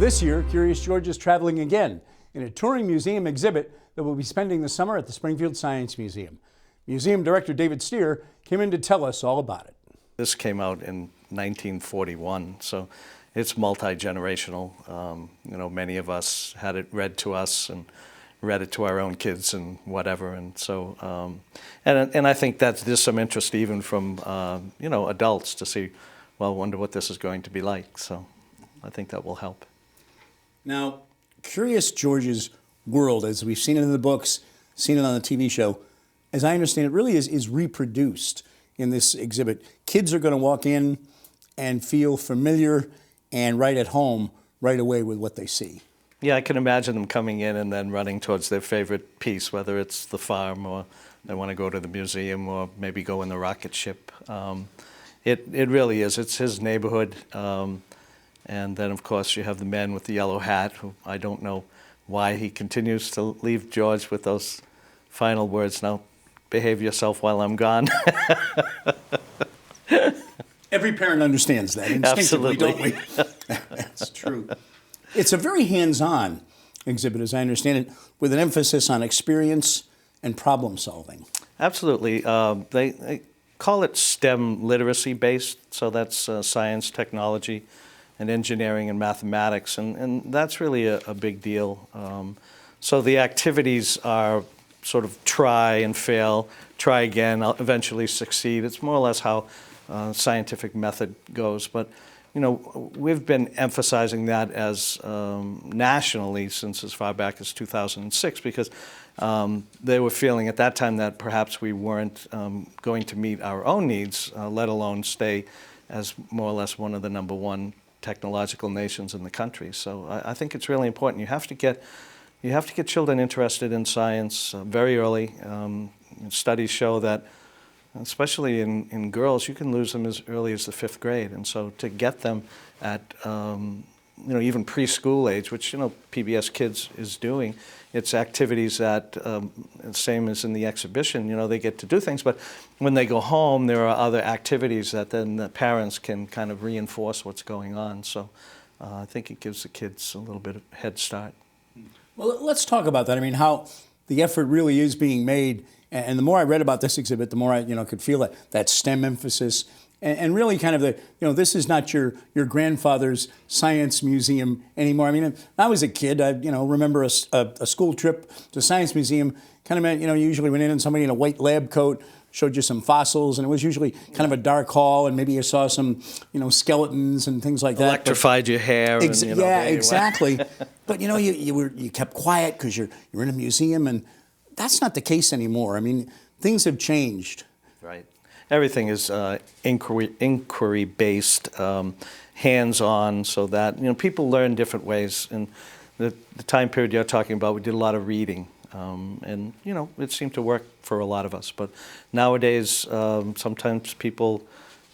This year, Curious George is traveling again in a touring museum exhibit that will be spending the summer at the Springfield Science Museum. Museum Director David Stier came in to tell us all about it. This came out in 1941, so it's multi-generational. Many of us had it read to us and read it to our own kids and whatever, and so and I think that there's some interest even from adults to see, well, I wonder what this is going to be like. So I think that will help. Now, Curious George's world, as we've seen it in the books, seen it on the TV show, as I understand it, really is reproduced in this exhibit. Kids are going to walk in and feel familiar and right at home right away with what they see. Yeah, I can imagine them coming in and then running towards their favorite piece, whether it's the farm or they want to go to the museum or maybe go in the rocket ship. It really is. It's his neighborhood. And then, of course, you have the man with the yellow hat, who I don't know why he continues to leave George with those final words, "Now, behave yourself while I'm gone." Every parent understands that instinctively, don't we? That's true. It's a very hands-on exhibit, as I understand it, with an emphasis on experience and problem solving. Absolutely. They call it STEM literacy-based, so that's science, technology, and engineering and mathematics, and that's really a big deal. So the activities are sort of try and fail, try again, eventually succeed. It's more or less how scientific method goes. But we've been emphasizing that as nationally since as far back as 2006, because they were feeling at that time that perhaps we weren't going to meet our own needs, let alone stay as more or less one of the #1 technological nations in the country. So I think it's really important. You have to get children interested in science very early. Studies show that, especially in girls, you can lose them as early as the 5th grade. And so to get them at even preschool age, which PBS Kids is doing, it's activities that, same as in the exhibition, they get to do things, but when they go home, there are other activities that then the parents can kind of reinforce what's going on. So I think it gives the kids a little bit of a head start. Well, let's talk about that. I mean, how the effort really is being made. And the more I read about this exhibit, the more I could feel that STEM emphasis. And really kind of this is not your grandfather's science museum anymore. I mean, when I was a kid, I remember a school trip to Science Museum kind of meant, you usually went in and somebody in a white lab coat showed you some fossils, and it was usually kind of a dark hall, and maybe you saw some, skeletons and things like that. Electrified your hair. Yeah, exactly. But you kept quiet because you're in a museum, and that's not the case anymore. I mean, things have changed. Right. Everything is inquiry-based, hands-on, so that people learn different ways. And the time period you're talking about, we did a lot of reading, and it seemed to work for a lot of us. But nowadays, sometimes people,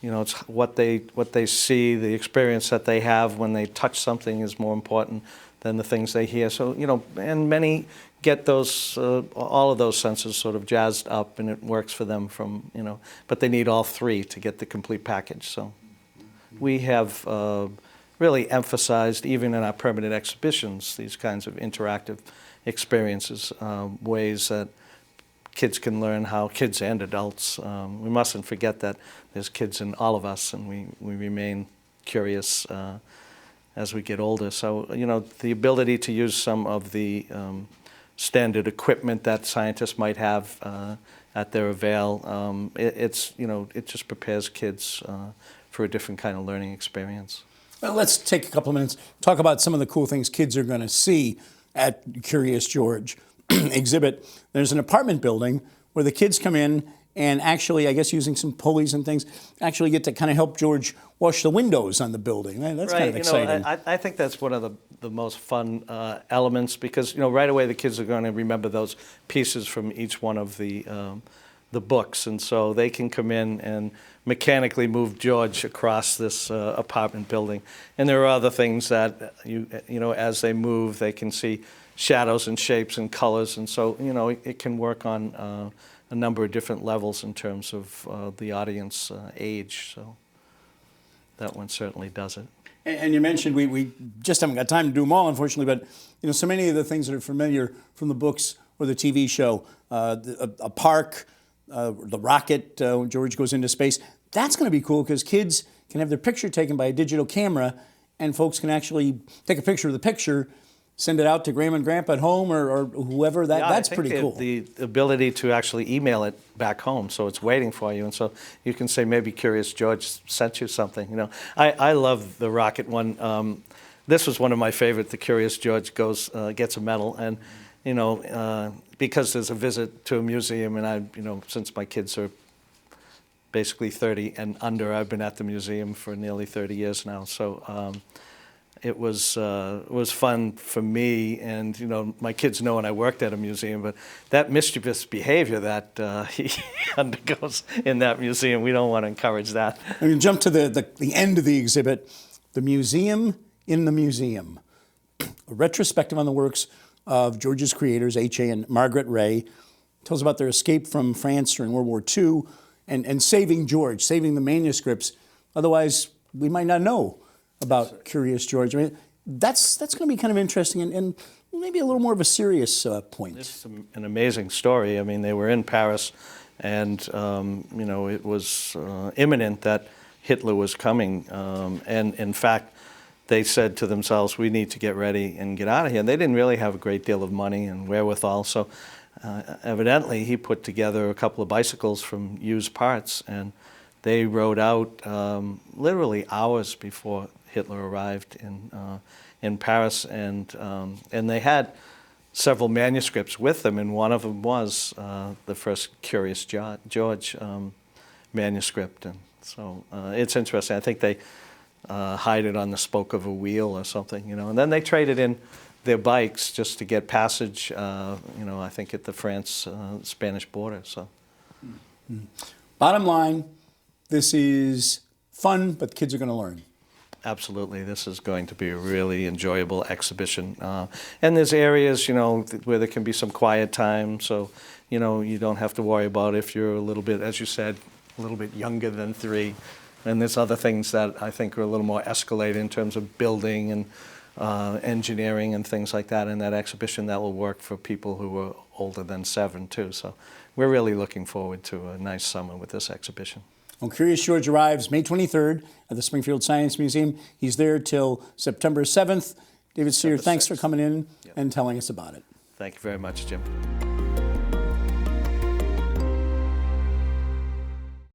it's what they see, the experience that they have when they touch something is more important than the things they hear. So and many get those all of those senses sort of jazzed up, and it works for them but they need all three to get the complete package. So we have really emphasized, even in our permanent exhibitions, these kinds of interactive experiences, ways that kids can learn how, kids and adults. We mustn't forget that there's kids in all of us, and we remain curious as we get older. So the ability to use some of the standard equipment that scientists might have at their avail, it just prepares kids for a different kind of learning experience. Well, let's take a couple of minutes, talk about some of the cool things kids are going to see at Curious George exhibit. There's an apartment building where the kids come in and actually, I guess using some pulleys and things, actually get to kind of help George wash the windows on the building. That's kind of exciting. I think that's one of the most fun elements, because right away the kids are going to remember those pieces from each one of the books, and so they can come in and mechanically move George across this apartment building. And there are other things that as they move, they can see shadows and shapes and colors, and so it can work on a number of different levels in terms of the audience age. So that one certainly does it. And you mentioned we just haven't got time to do them all, unfortunately, but so many of the things that are familiar from the books or the TV show, a park, the rocket, when George goes into space, that's going to be cool because kids can have their picture taken by a digital camera and folks can actually take a picture of the picture, send it out to Grandma and Grandpa at home or whoever. That's pretty cool. The ability to actually email it back home, so it's waiting for you, and so you can say maybe Curious George sent you something. I love the rocket one. This was one of my favorite. The Curious George gets a medal, and because there's a visit to a museum, and since my kids are basically 30 and under, I've been at the museum for nearly 30 years now. So. It was fun for me, and my kids know when I worked at a museum. But that mischievous behavior that he undergoes in that museum, we don't want to encourage that. I'm going to jump to the end of the exhibit, the museum in the museum, a retrospective on the works of George's creators, H.A. and Margaret Ray. Tells about their escape from France during World War II and saving George, saving the manuscripts. Otherwise, we might not know about Curious George. I mean, that's going to be kind of interesting and maybe a little more of a serious point. It's an amazing story. I mean, they were in Paris, and it was imminent that Hitler was coming. And in fact, they said to themselves, "We need to get ready and get out of here." And they didn't really have a great deal of money and wherewithal, so evidently he put together a couple of bicycles from used parts, and they rode out literally hours before Hitler arrived in Paris, and they had several manuscripts with them, and one of them was the first Curious George manuscript, and so it's interesting. I think they hide it on the spoke of a wheel or something, and then they traded in their bikes just to get passage, I think at the France-Spanish border. So, Bottom line, this is fun, but kids are going to learn. Absolutely. This is going to be a really enjoyable exhibition. And there's areas, where there can be some quiet time, so, you don't have to worry about if you're a little bit, as you said, a little bit younger than 3. And there's other things that I think are a little more escalated in terms of building and engineering and things like that in that exhibition that will work for people who are older than 7, too. So we're really looking forward to a nice summer with this exhibition. Well, Curious George arrives May 23rd at the Springfield Science Museum. He's there till September 7th. David Stier, thanks for coming in and telling us about it. Thank you very much, Jim.